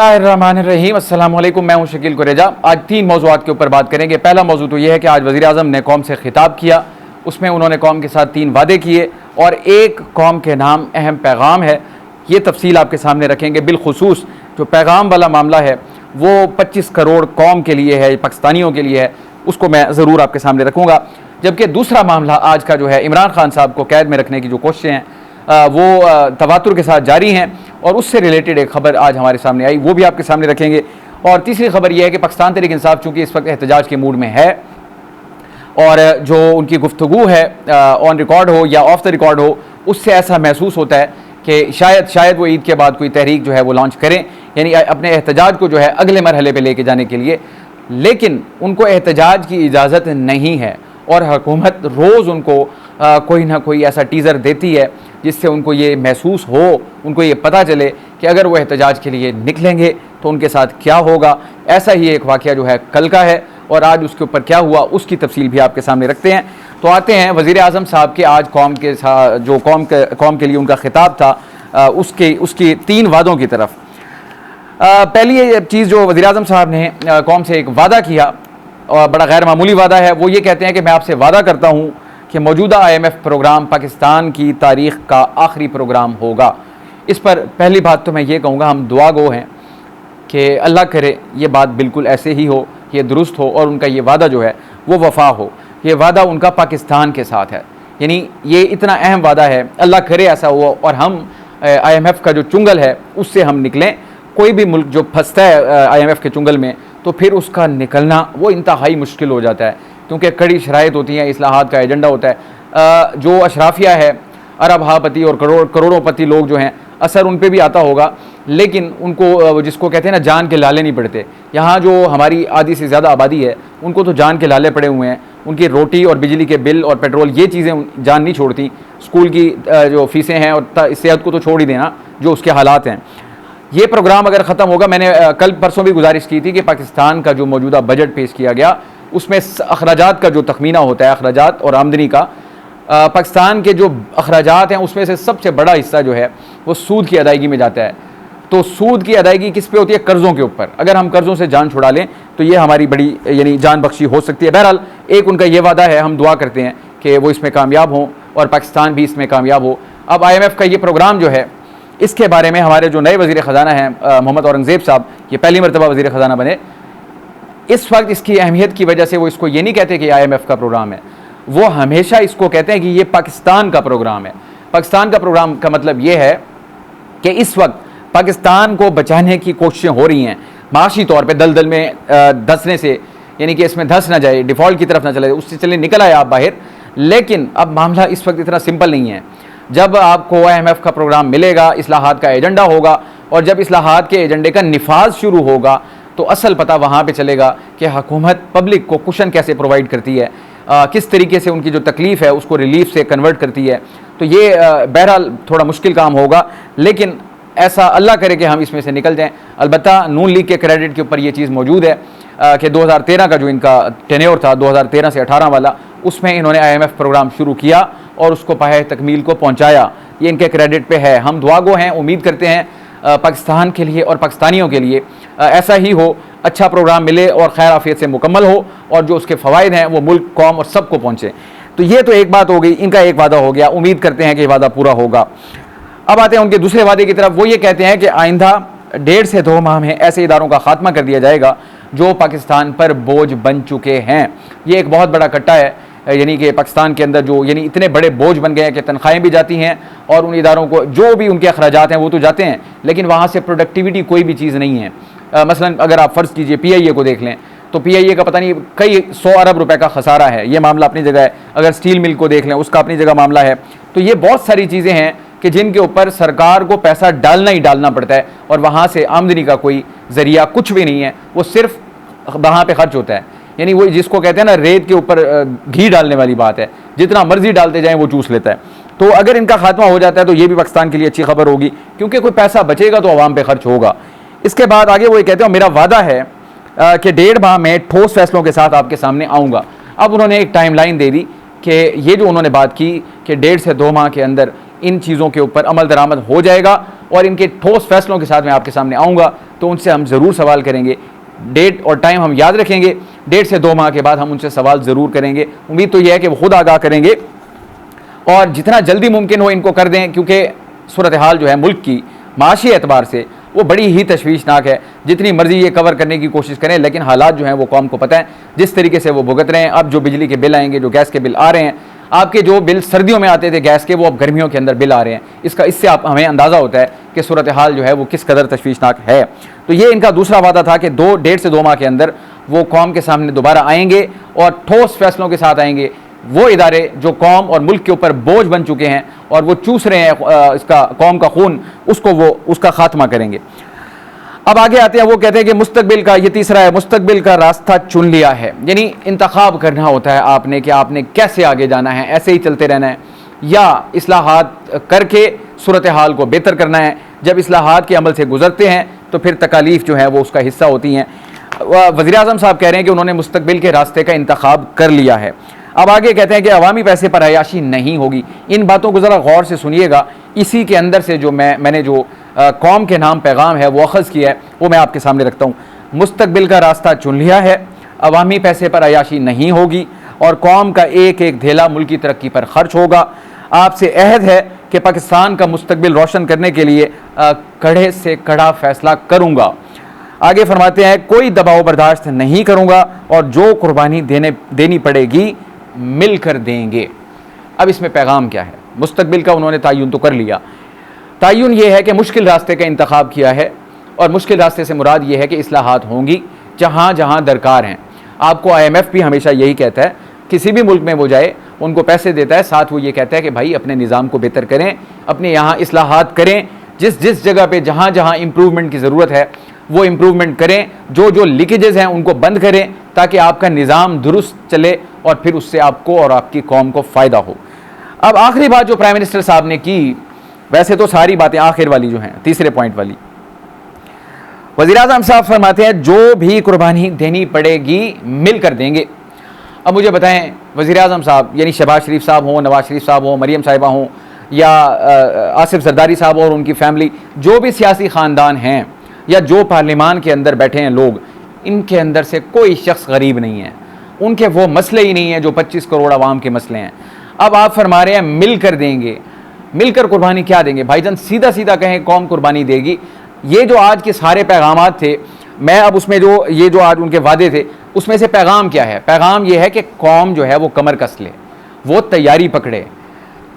बिस्मिल्लाहिर्रहमानिर्रहीम। अस्सलाम वालेकुम। मैं हूं शकील कुरेजा। आज 3 मौज़ूआत के ऊपर बात करेंगे। पहला मौजू तो यह है कि आज वज़ीर आज़म ने कौम से खिताब किया, उसमें उन्होंने कौम के साथ 3 वादे किए और एक कौम के नाम अहम पैगाम है। ये तफसील आपके सामने रखेंगे। बिलखुसूस जो पैगाम वाला मामला है वो 25 करोड़ कौम के लिए है, पाकिस्तानियों के लिए है, उसको मैं ज़रूर आपके सामने रखूँगा। जबकि दूसरा मामला आज का जो है, इमरान खान साहब को कैद में रखने की जो कोशिशें हैं वो तवातुर के साथ जारी हैं और उससे रिलेटेड एक ख़बर आज हमारे सामने आई, वो भी आपके सामने रखेंगे। और तीसरी खबर यह है कि पाकिस्तान तहरीक इंसाफ चूँकि इस वक्त एहतजाज के मूड में है और जो उनकी गुफ्तगू है ऑन रिकॉर्ड हो या ऑफ द रिकॉर्ड हो, उससे ऐसा महसूस होता है कि शायद वो ईद के बाद कोई तहरीक जो है वो लॉन्च करें, यानी अपने एहतजाज को जो है अगले मरहले पे लेके जाने के लिए। लेकिन उनको एहतजाज की इजाज़त नहीं है और हुकूमत रोज़ उनको कोई ना कोई ऐसा टीज़र देती है जिससे उनको ये महसूस हो, उनको ये पता चले कि अगर वो एहतजाज के लिए निकलेंगे तो उनके साथ क्या होगा। ऐसा ही एक वाक़या जो है कल का है और आज उसके ऊपर क्या हुआ उसकी तफसील भी आपके सामने रखते हैं। तो आते हैं वज़ीर आज़म साहब के आज कौम के साथ जो कौम के लिए उनका खिताब था उसकी 3 वादों की तरफ। पहली ये चीज़ जो वज़ीर आज़म साहब ने कौम से एक वादा किया और बड़ा गैर मामूली वादा है, वो ये कहते हैं कि मैं आपसे वादा करता हूँ कि मौजूदा IMF प्रोग्राम पाकिस्तान की तारीख़ का आखिरी प्रोग्राम होगा। इस पर पहली बात तो मैं ये कहूँगा, हम दुआ गो हैं कि अल्लाह करे ये बात बिल्कुल ऐसे ही हो, ये दुरुस्त हो और उनका ये वादा जो है वो वफ़ा हो। ये वादा उनका पाकिस्तान के साथ है, यानी ये इतना अहम वादा है, अल्लाह करे ऐसा हो और हम IMF का जो चुंगल है उससे हम निकलें। कोई भी मुल्क जो फंसता है IMF के चुंगल में तो फिर उसका निकलना वो इंतहाई मुश्किल हो जाता है, क्योंकि कड़ी शराइत होती हैं, इस्लाहात का एजेंडा होता है। जो अशराफिया है, अरब हापति और करोड़ोंपति लोग जो हैं, असर उन पर भी आता होगा, लेकिन उनको जिसको कहते हैं ना जान के लाले नहीं पड़ते। यहाँ जो हमारी आधी से ज़्यादा आबादी है उनको तो जान के लाले पड़े हुए हैं, उनकी रोटी और बिजली के बिल और पेट्रोल ये चीज़ें जान नहीं छोड़ती। स्कूल की जो फ़ीसें हैं और सेहत को तो छोड़ ही देना, जो उसके हालात हैं। ये प्रोग्राम अगर ख़त्म होगा, मैंने कल परसों भी गुजारिश की थी कि पाकिस्तान का जो मौजूदा बजट पेश किया गया उसमें अखराजात का जो तखमीना होता है, अखराजात और आमदनी का, पाकिस्तान के जो अखराजात हैं उसमें से सबसे बड़ा हिस्सा जो है वो सूद की अदायगी में जाता है। तो सूद की अदायगी किस पे होती है? कर्ज़ों के ऊपर। अगर हम कर्ज़ों से जान छुड़ा लें तो ये हमारी बड़ी यानी जान बख्शी हो सकती है। बहरहाल एक उनका ये वादा है, हम दुआ करते हैं कि वो इसमें कामयाब हों और पाकिस्तान भी इसमें कामयाब हो। अब IMF का ये प्रोग्राम जो है इसके बारे में हमारे जो नए वज़ीर ख़जाना हैं मोहम्मद औरंगज़ेब साहब, ये पहली मरतबा वज़ीर ख़जाना बने। इस वक्त इसकी अहमियत की वजह से वो इसको ये नहीं कहते कि IMF का प्रोग्राम है, वो हमेशा इसको कहते हैं कि ये पाकिस्तान का प्रोग्राम है। पाकिस्तान का प्रोग्राम का मतलब ये है कि इस वक्त पाकिस्तान को बचाने की कोशिशें हो रही हैं माशी तौर पे दलदल में धंसने से, यानी कि इसमें धंस ना जाए, डिफ़ॉल्ट की तरफ ना चले, उससे चले निकल आए आप बाहर। लेकिन अब मामला इस वक्त इतना सिंपल नहीं है। जब आपको IMF का प्रोग्राम मिलेगा, इस्लाहात का एजेंडा होगा और जब इस्लाहात के एजेंडे का निफाज शुरू होगा तो असल पता वहाँ पे चलेगा कि हुकूमत पब्लिक को कुशन कैसे प्रोवाइड करती है, किस तरीके से उनकी जो तकलीफ़ है उसको रिलीफ से कन्वर्ट करती है। तो ये बहरहाल थोड़ा मुश्किल काम होगा, लेकिन ऐसा अल्लाह करे कि हम इसमें से निकल जाएँ। अलबत्ता नून लीग के क्रेडिट के ऊपर ये चीज़ मौजूद है कि 2013 का जो इनका टेन्योर था, 2013 से 18 वाला, उसमें इन्होंने IMF प्रोग्राम शुरू किया और उसको पाए तकमील को पहुँचाया। ये इनके क्रेडिट पे है। हम दुआ गो हैं, उम्मीद करते हैं पाकिस्तान के लिए और पाकिस्तानियों के लिए ऐसा ही हो, अच्छा प्रोग्राम मिले और खैर आफियत से मुकम्मल हो और जो उसके फ़वाइद हैं वो मुल्क, कौम और सबको पहुँचे। तो ये तो एक बात हो गई, इनका एक वादा हो गया, उम्मीद करते हैं कि वादा पूरा होगा। अब आते हैं उनके दूसरे वादे की तरफ। वो ये कहते हैं कि आइंदा 1.5 से 2 माह में ऐसे इदारों का खात्मा कर दिया जाएगा जो पाकिस्तान पर बोझ बन चुके हैं। ये एक बहुत बड़ा कट्टा है, यानी कि पाकिस्तान के अंदर जो यानी इतने बड़े बोझ बन गए हैं कि तनख्वाहें भी जाती हैं और उन इदारों को जो भी उनके अखराजात हैं वो तो जाते हैं, लेकिन वहाँ से प्रोडक्टिविटी कोई भी चीज़ नहीं है। मसलन अगर आप फ़र्ज़ कीजिए PIA को देख लें तो PIA का पता नहीं कई 100 अरब रुपए का खसारा है, ये मामला अपनी जगह है। अगर स्टील मिल को देख लें उसका अपनी जगह मामला है। तो ये बहुत सारी चीज़ें हैं कि जिनके ऊपर सरकार को पैसा डालना ही डालना पड़ता है और वहाँ से आमदनी का कोई ज़रिया कुछ भी नहीं है, वो सिर्फ वहाँ पे खर्च होता है। यानी वो जिसको कहते हैं ना रेत के ऊपर घी डालने वाली बात है, जितना मर्जी डालते जाएं वो चूस लेता है। तो अगर इनका खात्मा हो जाता है तो ये भी पाकिस्तान के लिए अच्छी खबर होगी, क्योंकि कोई पैसा बचेगा तो आवाम पे खर्च होगा। इसके बाद आगे वो ये कहते हैं मेरा वादा है कि 1.5 माह में ठोस फैसलों के साथ आपके सामने आऊँगा। अब उन्होंने एक टाइमलाइन दे दी कि ये जो उन्होंने बात की कि 1.5 से 2 माह के अंदर इन चीज़ों के ऊपर अमल दरामद हो जाएगा और इनके ठोस फैसलों के साथ मैं आपके सामने आऊँगा। तो उनसे हम ज़रूर सवाल करेंगे। डेट और टाइम हम याद रखेंगे, 1.5 से 2 माह के बाद हम उनसे सवाल ज़रूर करेंगे। उम्मीद तो यह है कि वो खुद आगाह करेंगे और जितना जल्दी मुमकिन हो इनको कर दें, क्योंकि सूरत हाल जो है मुल्क की माशी एतबार से वो बड़ी ही तशवीशनाक है। जितनी मर्जी ये कवर करने की कोशिश करें, लेकिन हालात जो हैं वो कौम को पता है, जिस तरीके से वो भुगत रहे हैं। अब जो बिजली के बिल आएंगे, जो गैस के बिल आ रहे हैं, आपके जो बिल सर्दियों में आते थे गैस के, वो अब गर्मियों के अंदर बिल आ रहे हैं। इससे आप हमें अंदाज़ा होता है कि सूरत हाल जो है वो किस कदर तशवीशनाक है। तो ये इनका दूसरा वादा था कि 1.5 से 2 माह के अंदर वो कौम के सामने दोबारा आएंगे और ठोस फैसलों के साथ आएंगे। वो इदारे जो कौम और मुल्क के ऊपर बोझ बन चुके हैं और वो चूस रहे हैं इसका कौम का खून, उसका खात्मा करेंगे। अब आगे आते हैं, वो कहते हैं कि मुस्तकबिल का, ये तीसरा है, मुस्तकबिल का रास्ता चुन लिया है। यानी इंतखाब करना होता है आपने कि आपने कैसे आगे जाना है, ऐसे ही चलते रहना है या इस्लाहात करके सूरत हाल को बेहतर करना है। जब इस्लाहात के अमल से गुजरते हैं तो फिर तकालीफ जो है वो उसका हिस्सा होती हैं। वज़ीर आज़म साहब कह रहे हैं कि उन्होंने मुस्तकबिल के रास्ते का इंतखाब कर लिया है। अब आगे कहते हैं कि अवामी पैसे पर अयाशी नहीं होगी। इन बातों को ज़रा गौर से सुनिएगा। इसी के अंदर से जो मैंने जो कौम के नाम पैगाम है वो अखज़ किया है, वो मैं आपके सामने रखता हूँ। मुस्तकबिल का रास्ता चुन लिया है, अवामी पैसे पर अयाशी नहीं होगी और कौम का एक एक धेला मुल्क की तरक्की पर खर्च होगा। आपसे अहद है कि पाकिस्तान का मुस्तकबिल रोशन करने के लिए कड़े से कड़ा फैसला करूँगा। आगे फरमाते हैं, कोई दबाव बर्दाश्त नहीं करूँगा और जो कुर्बानी देनी पड़ेगी मिलकर देंगे। अब इसमें पैगाम क्या है? मुस्तकबिल का उन्होंने तायुन तो कर लिया। तायुन ये है कि मुश्किल रास्ते का इंतखाब किया है और मुश्किल रास्ते से मुराद ये है कि इस्लाहात होंगी जहाँ जहाँ दरकार हैं। आपको IMF भी हमेशा यही कहता है, किसी भी मुल्क में वो जाए उनको पैसे देता है, साथ वो ये कहता है कि भाई अपने निज़ाम को बेहतर करें, अपने यहाँ इस्लाहात करें, जिस जिस जगह पे जहाँ जहाँ इम्प्रूवमेंट की ज़रूरत है वो इम्प्रूवमेंट करें, जो जो लीकेजेस हैं उनको बंद करें ताकि आपका निज़ाम दुरुस्त चले और फिर उससे आपको और आपकी कौम को फ़ायदा हो। अब आखिरी बात जो प्राइम मिनिस्टर साहब ने की, वैसे तो सारी बातें आखिर वाली जो हैं, तीसरे पॉइंट वाली, वज़ीर आज़म साहब फरमाते हैं जो भी कुर्बानी देनी पड़ेगी मिलकर देंगे। अब मुझे बताएं, वज़ीर आज़म साहब यानी शहबाज शरीफ साहब हों, नवाज शरीफ साहब हों, मरीम साहिबा हों या आसिफ जरदारी साहब और उनकी फैमिली, जो भी सियासी ख़ानदान हैं या जो पार्लिमान के अंदर बैठे हैं लोग, इनके अंदर से कोई शख्स गरीब नहीं है। उनके वो मसले ही नहीं हैं जो 25 करोड़ आवाम के मसले हैं। अब आप फरमा रहे हैं मिलकर देंगे। मिलकर कुर्बानी क्या देंगे भाईजान? सीधा सीधा कहें कौम कुर्बानी देगी। ये जो आज के सारे पैगाम थे, मैं अब उसमें जो ये जो आज उनके वादे थे उसमें से पैगाम क्या है? पैगाम ये है कि कौम जो है वो कमर कस ले, वो तैयारी पकड़े।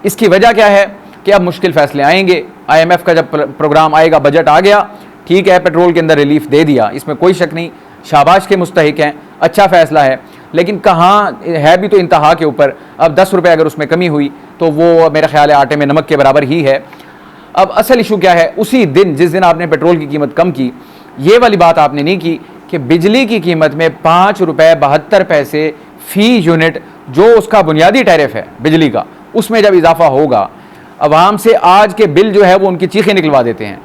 इसकी वजह क्या है कि अब मुश्किल फैसले आएंगे। IMF का जब प्रोग्राम आएगा, बजट आ गया, ठीक है, पेट्रोल के अंदर रिलीफ दे दिया, इसमें कोई शक नहीं, शाबाश के मुस्तहिक हैं, अच्छा फ़ैसला है। लेकिन कहाँ है भी तो इंतहा के ऊपर। अब 10 रुपये अगर उसमें कमी हुई तो वो मेरा ख्याल है आटे में नमक के बराबर ही है। अब असल इशू क्या है? उसी दिन जिस दिन आपने पेट्रोल की कीमत कम की, ये वाली बात आपने नहीं की कि बिजली की कीमत में 5 रुपये 72 पैसे फ़ी यूनिट, जो उसका बुनियादी टैरिफ है बिजली का, उसमें जब इजाफा होगा, आवाम से आज के बिल जो है वो उनकी चीखें निकलवा देते हैं।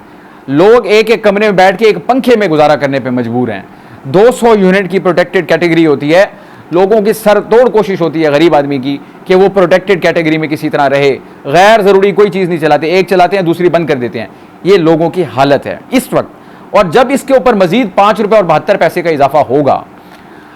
लोग एक एक कमरे में बैठ के एक पंखे में गुजारा करने पे मजबूर हैं। 200 यूनिट की प्रोटेक्टेड कैटेगरी होती है। लोगों की सर तोड़ कोशिश होती है गरीब आदमी की कि वो प्रोटेक्टेड कैटेगरी में किसी तरह रहे। गैर ज़रूरी कोई चीज़ नहीं चलाते, एक चलाते हैं दूसरी बंद कर देते हैं। ये लोगों की हालत है इस वक्त। और जब इसके ऊपर मजीद 5 रुपये और 72 पैसे का इजाफा होगा,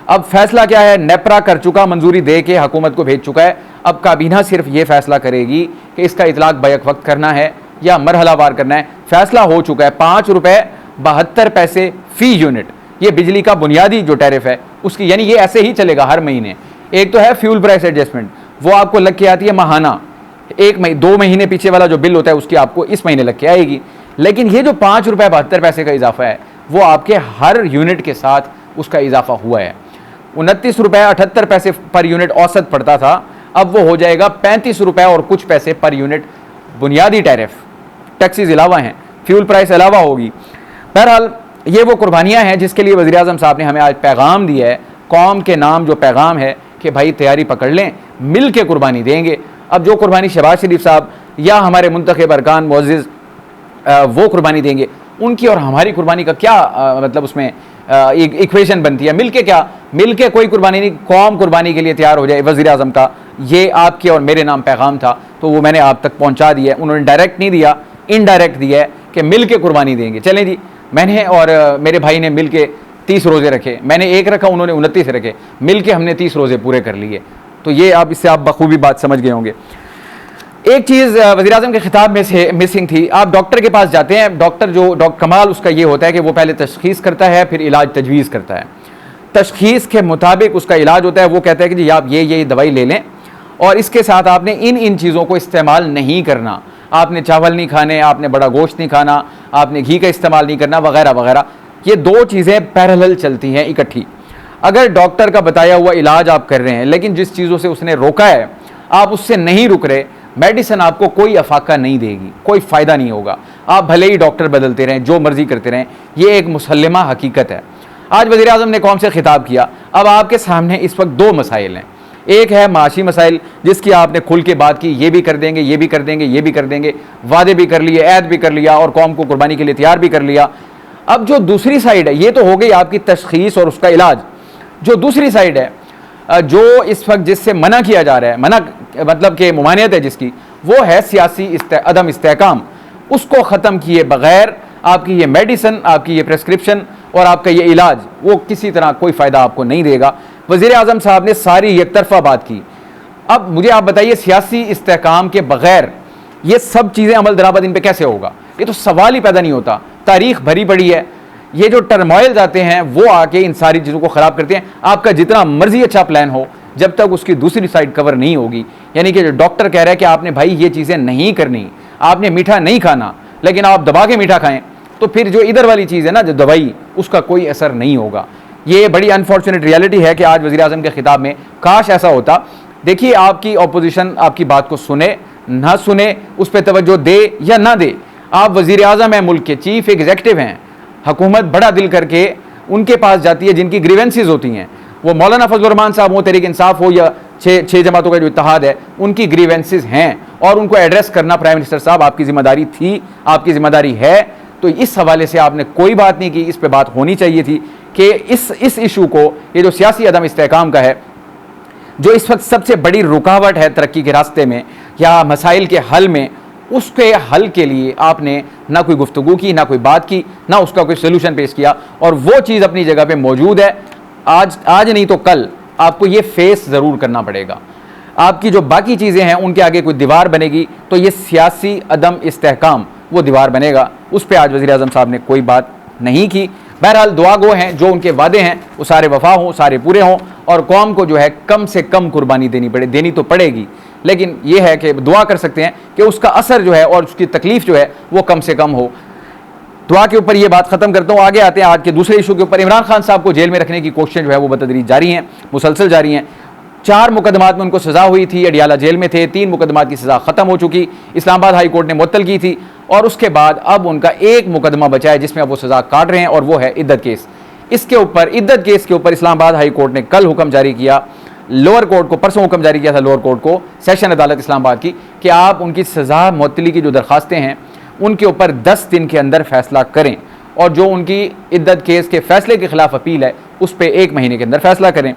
अब फैसला क्या है? नेपरा कर चुका, मंजूरी दे के हुकूमत को भेज चुका है। अब काबीना सिर्फ ये फैसला करेगी कि इसका इतलाक बैक वक्त करना है या मरहलावार करना है। फैसला हो चुका है, 5 रुपये 72 पैसे फ़ी यूनिट, ये बिजली का बुनियादी जो टैरिफ है उसकी, यानी ये ऐसे ही चलेगा हर महीने। एक तो है फ्यूल प्राइस एडजस्टमेंट, वो आपको लग के आती है महाना, 2 महीने पीछे वाला जो बिल होता है उसकी आपको इस महीने लग के आएगी। लेकिन ये जो 5 रुपये 72 पैसे का इजाफा है वो आपके हर यूनिट के साथ उसका इजाफा हुआ है। 29 रुपये 78 पैसे पर यूनिट औसत पड़ता था, अब वो हो जाएगा 35 रुपये और कुछ पैसे पर यूनिट बुनियादी टैरिफ। टैक्सेस अलावा हैं, फ्यूल प्राइस अलावा होगी। बहरहाल ये वो कुर्बानियाँ हैं जिसके लिए वज़ीर आज़म साहब ने हमें आज पैगाम दिया है। कौम के नाम जो पैगाम है कि भाई तैयारी पकड़ लें, मिल के कुर्बानी देंगे। अब जो कुर्बानी शहबाज शरीफ साहब या हमारे मुंतखब अरकान मुअज़्ज़िज़ वो कुर्बानी देंगे, उनकी और हमारी कुर्बानी का क्या मतलब उसमें एक इक्वेशन बनती है? मिल के क्या? मिल के कोई कुर्बानी नहीं, कौम कुर्बानी के लिए तैयार हो जाए। वज़ीर आज़म का ये आपके और मेरे नाम पैगाम था, तो वो मैंने आप तक पहुँचा दिया है। उन्होंने डायरेक्ट नहीं दिया, इनडायरेक्ट दिया है कि मिल के कुर्बानी देंगे। चलें जी, मैंने और मेरे भाई ने मिल के 30 रोज़े रखे, मैंने एक रखा, उन्होंने 29 रखे, मिल के हमने 30 रोज़े पूरे कर लिए। तो ये आप इससे आप बखूबी बात समझ गए होंगे। एक चीज़ वज़ीर आज़म के खिताब में से मिसिंग थी। आप डॉक्टर के पास जाते हैं, डॉक्टर जो कमाल उसका ये होता है कि वो पहले तशख़ीस करता है, फिर इलाज तजवीज़ करता है। तशख़ीस के मुताबिक उसका इलाज होता है। वो कहता है कि जी आप ये दवाई ले लें और इसके साथ आपने इन चीज़ों को इस्तेमाल नहीं करना, आपने चावल नहीं खाने, आपने बड़ा गोश्त नहीं खाना, आपने घी का इस्तेमाल नहीं करना, वगैरह वगैरह। ये दो चीज़ें पैरेलल चलती हैं इकट्ठी। अगर डॉक्टर का बताया हुआ इलाज आप कर रहे हैं लेकिन जिस चीज़ों से उसने रोका है आप उससे नहीं रुक रहे, मेडिसिन आपको कोई अफाका नहीं देगी, कोई फ़ायदा नहीं होगा। आप भले ही डॉक्टर बदलते रहें, जो मर्जी करते रहें, ये एक मुसल्लमा हकीकत है। आज वज़ीर आज़म ने कौम से खिताब किया। अब आपके सामने इस वक्त दो मसाइल हैं। एक है माशी मसाइल जिसकी आपने खुल के बात की, ये भी कर देंगे, ये भी कर देंगे, ये भी कर देंगे, वादे भी कर लिए, ऐद भी कर लिया और कौम को कुर्बानी के लिए तैयार भी कर लिया। अब जो दूसरी साइड है, ये तो हो गई आपकी तशख़ीस और उसका इलाज। जो दूसरी साइड है, जो इस वक्त जिससे मना किया जा रहा है, मना मतलब कि मुमानियत है जिसकी, वो है सियासी अदम इस्तेहकाम। उसको ख़त्म किए बग़ैर आपकी ये मेडिसिन, आपकी ये प्रेस्क्रिप्शन और आपका ये इलाज, वो किसी तरह कोई फ़ायदा आपको नहीं देगा। वज़ीर आज़म साहब ने सारी एक तरफा बात की। अब मुझे आप बताइए, सियासी इस्तेहकाम के बग़ैर ये सब चीज़ें अमल दरामद इन पर कैसे होगा? ये तो सवाल ही पैदा नहीं होता। तारीख भरी पड़ी है, ये जो टर्मोइल जाते हैं वो आके इन सारी चीज़ों को ख़राब करते हैं। आपका जितना मर्जी अच्छा प्लान हो, जब तक उसकी दूसरी साइड कवर नहीं होगी, यानी कि जो डॉक्टर कह रहा है कि आपने भाई ये चीज़ें नहीं करनी, आपने मीठा नहीं खाना, लेकिन आप दबा के मीठा खाएं, तो फिर जो इधर वाली चीज़ है ना, जो दवाई, उसका कोई असर नहीं होगा। ये बड़ी अनफॉर्चुनेट रियलिटी है कि आज वज़ीर आज़म के खिताब में काश ऐसा होता। देखिए, आपकी अपोजिशन आपकी बात को सुने ना सुने, उस पर तवज्जो दे या ना दे, आप वज़ीर आज़म हैं, मुल्क के चीफ एग्जीक्यूटिव हैं, हुकूमत बड़ा दिल करके उनके पास जाती है जिनकी ग्रीवेंसेस होती हैं। वो मौलाना फजल रहमान साहब हो, तहरीक इंसाफ हो या छः जमातों का जो इत्तेहाद है, उनकी ग्रीवेंसेस हैं और उनको एड्रेस करना प्राइम मिनिस्टर साहब आपकी जिम्मेदारी थी, आपकी जिम्मेदारी है। तो इस हवाले से आपने कोई बात नहीं की, इस पर बात होनी चाहिए थी कि इस इशू को, ये जो सियासी अदम इस्तेहकाम का है, जो इस वक्त सबसे बड़ी रुकावट है तरक्की के रास्ते में या मसाइल के हल में, उसके हल के लिए आपने ना कोई गुफ्तगू की, ना कोई बात की, ना उसका कोई सोल्यूशन पेश किया। और वो चीज़ अपनी जगह पे मौजूद है। आज नहीं तो कल आपको ये फेस ज़रूर करना पड़ेगा। आपकी जो बाकी चीज़ें हैं उनके आगे कोई दीवार बनेगी तो ये सियासी अदम इस्तेहकाम वो दीवार बनेगा। उस पर आज वज़ीर आज़म साहब ने कोई बात नहीं की। बहरहाल दुआ गो हैं, जो उनके वादे हैं वो सारे वफा हों, सारे पूरे हों और कौम को जो है कम से कम कुर्बानी देनी तो पड़ेगी, लेकिन ये है कि दुआ कर सकते हैं कि उसका असर जो है और उसकी तकलीफ जो है वो कम से कम हो। दुआ के ऊपर ये बात ख़त्म करता हूँ। आगे आते हैं आज के दूसरे इशू के ऊपर। इमरान खान साहब को जेल में रखने की कोशिशें जो है वो बतदरीज जारी हैं, मुसलसल जारी हैं। 4 मुकदमात में उनको सज़ा हुई थी, अडियाला जेल में थे। 3 मुकदमात की सज़ा ख़त्म हो चुकी, इस्लामाबाद हाई कोर्ट ने मुअत्तल की थी और उसके बाद अब उनका एक मुकदमा बचा है जिसमें अब वो सज़ा काट रहे हैं और वो है इद्दत केस। इसके ऊपर, इद्दत केस के ऊपर इस्लामाबाद हाई कोर्ट ने कल हुक्म जारी किया, लोअर कोर्ट को परसों हुक्म जारी किया था लोअर कोर्ट को, सेशन अदालत इस्लामाबाद की, कि आप उनकी सज़ा मुअत्तली की जो दरखास्तें हैं उनके ऊपर 10 दिन के अंदर फैसला करें और जो उनकी इद्दत केस के फैसले के खिलाफ अपील है उस पर 1 महीने के अंदर फैसला करें।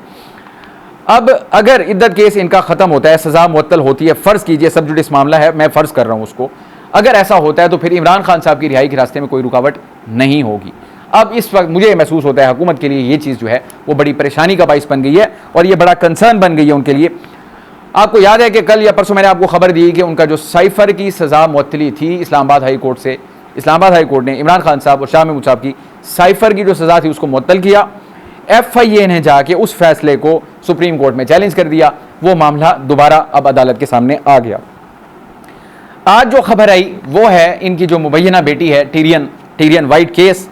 अब अगर इद्दत केस इनका ख़त्म होता है, सज़ा मुअत्तल होती है, फ़र्ज़ कीजिए सब जुडिस मामला है, मैं फ़र्ज़ कर रहा हूँ उसको, अगर ऐसा होता है तो फिर इमरान खान साहब की रिहाई के रास्ते में कोई रुकावट नहीं होगी। अब इस वक्त मुझे महसूस होता है हुकूमत के लिए ये चीज़ जो है वो बड़ी परेशानी का बाइस बन गई है और ये बड़ा कंसर्न बन गई है उनके लिए। आपको याद है कि कल या परसों मैंने आपको खबर दी कि उनका जो साइफ़र की सज़ा मुअत्तली थी इस्लामाबाद हाई कोर्ट से, इस्लामाबाद हाई कोर्ट ने इमरान खान साहब और शाह महमूद साहब की साइफ़र की जो सज़ा थी उसको मुअत्तल किया। FIA ने जाके उस फैसले को सुप्रीम कोर्ट में चैलेंज कर दिया। वो मामला दोबारा अब अदालत के सामने आ गया। आज जो खबर आई वो है इनकी जो मुबैना बेटी है टीरियन वाइट केस,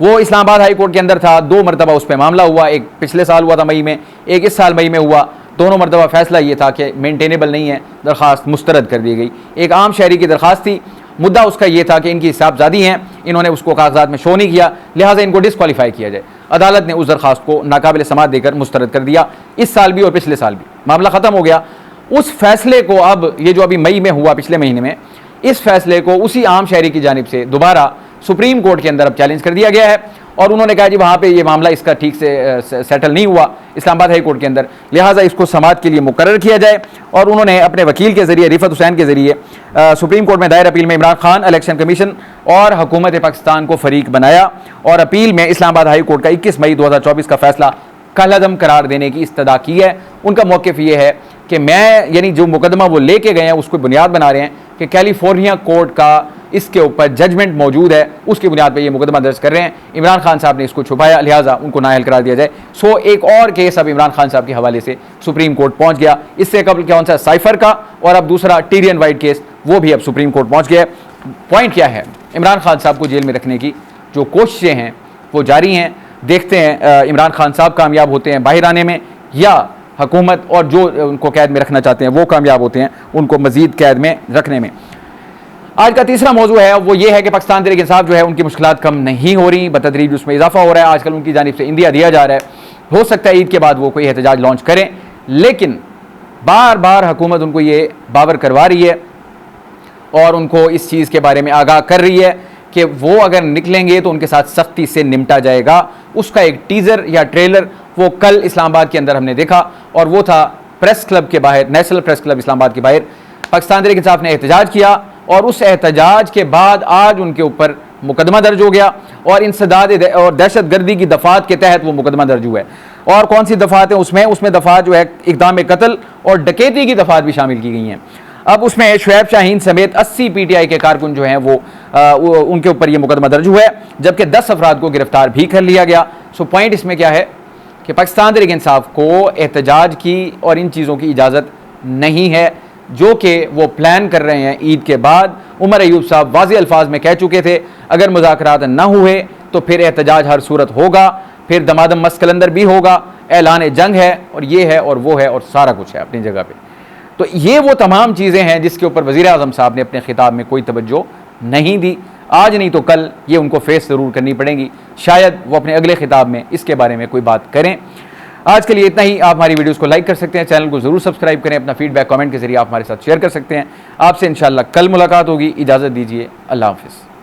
वो इस्लामाबाद हाई कोर्ट के अंदर था। 2 मरतबा उस पर मामला हुआ, एक पिछले साल हुआ था मई में, एक इस साल मई में हुआ। दोनों मरतबा फैसला ये था कि मेंटेनेबल नहीं है, दरख्वास्त मुस्तरद कर दी गई। एक आम शहरी की दरख्वास्त थी, मुद्दा उसका ये था कि इनकी हिसाबजादी हैं, इन्होंने उसको कागजात में शो नहीं किया, लिहाजा इनको डिस्क्वालीफाई किया जाए। अदालत ने उस दरख्वास्त को नाकाबिल समात देकर मुस्तरद कर दिया, इस साल भी और पिछले साल भी। मामला ख़त्म हो गया। उस फैसले को अब ये जो अभी मई में हुआ, पिछले महीने में, इस फैसले को उसी आम शहरी की जानिब से दोबारा सुप्रीम कोर्ट के अंदर अब चैलेंज कर दिया गया है और उन्होंने कहा जी वहाँ पे ये मामला इसका ठीक से सेटल नहीं हुआ इस्लामाबाद हाई कोर्ट के अंदर, लिहाजा इसको समाअत के लिए मुकर्रर किया जाए। और उन्होंने अपने वकील के ज़रिए रिफत हुसैन के ज़रिए सुप्रीम कोर्ट में दायर अपील में इमरान खान, इलेक्शन कमीशन और हुकूमत पाकिस्तान को फरीक बनाया और अपील में इस्लामाबाद हाई कोर्ट का 21 मई 2024 का फैसला कलअदम करार देने की इस्तदा की है। उनका मौक़िफ़ ये है कि मैं यानी जो मुकदमा वो लेके गए हैं उसको बुनियाद बना रहे हैं कि कैलिफोर्निया कोर्ट का इसके ऊपर जजमेंट मौजूद है, उसकी बुनियाद पर ये मुकदमा दर्ज कर रहे हैं। इमरान खान साहब ने इसको छुपाया, लिहाजा उनको नाअहल करार दिया जाए। सो एक और केस अब इमरान खान साहब के हवाले से सुप्रीम कोर्ट पहुंच गया। इससे कबल कौन सा साइफर का और अब दूसरा टीरियन वाइट केस, वो भी अब सुप्रीम कोर्ट पहुंच गया है। पॉइंट क्या है, इमरान खान साहब को जेल में रखने की जो कोशिशें हैं वो जारी हैं। देखते हैं इमरान खान साहब कामयाब होते हैं बाहर आने में या हुकूमत और जो उनको कैद में रखना चाहते हैं वो कामयाब होते हैं उनको मजीद कैद में रखने में। आज का तीसरा मौजू है वो ये है कि पाकिस्तान तहरीक इंसाफ जो है उनकी मुश्किलात कम नहीं हो रही, बतदरीज उसमें इजाफा हो रहा है। आजकल उनकी जानिब से इंदिया दिया जा रहा है। हो सकता है ईद के बाद वो कोई एहतजाज लॉन्च करें, लेकिन बार बार हुकूमत उनको ये बावर करवा रही है और उनको इस चीज़ के बारे में आगाह कर रही है कि वो अगर निकलेंगे तो उनके साथ सख्ती से निपटा जाएगा। उसका एक टीज़र या ट्रेलर वो कल इस्लामाबाद के अंदर हमने देखा और वो था प्रेस क्लब के बाहर, नेशनल प्रेस क्लब इस्लामाबाद के बाहर पाकिस्तान तहरीक इंसाफ ने एहतजाज किया और उस एहतजाज के बाद आज उनके ऊपर मुकदमा दर्ज हो गया और इंसदाद और दहशत गर्दी की दफ़ात के तहत वो मुकदमा दर्ज हुआ है। और कौन सी दफ़ात है उसमें दफ़ात जो है इक़दाम कत्ल और डकैती की दफ़ात भी शामिल की गई हैं। अब उसमें शुएब शाहीन समेत 80 PTI के कारकुन जो हैं वो उनके ऊपर ये मुकदमा दर्ज हुआ है, जबकि 10 अफराद को गिरफ्तार भी कर लिया गया। सो पॉइंट इसमें क्या है कि पाकिस्तान तहरीक इंसाफ को एहतजाज की और इन चीज़ों की इजाज़त नहीं है जो कि वो प्लान कर रहे हैं ईद के बाद। उमर अयूब साहब वाज़े अल्फाज में कह चुके थे अगर मुज़ाकरात न हुए तो फिर एहतजाज हर सूरत होगा, फिर दमादम मस्कलंदर भी होगा, ऐलान जंग है और ये है और वो है और सारा कुछ है अपनी जगह पे। तो ये वो तमाम चीज़ें हैं जिसके ऊपर वज़ीर आज़म साहब ने अपने खिताब में कोई तवज्जो नहीं दी। आज नहीं तो कल ये उनको फेस ज़रूर करनी पड़ेगी, शायद वो अपने अगले खिताब में इसके बारे में कोई बात करें। आज के लिए इतना ही। आप हमारी वीडियोस को लाइक कर सकते हैं, चैनल को ज़रूर सब्सक्राइब करें, अपना फीडबैक कमेंट के जरिए आप हमारे साथ शेयर कर सकते हैं। आपसे इंशाल्लाह कल मुलाकात होगी। इजाज़त दीजिए, अल्लाह हाफ़िज़।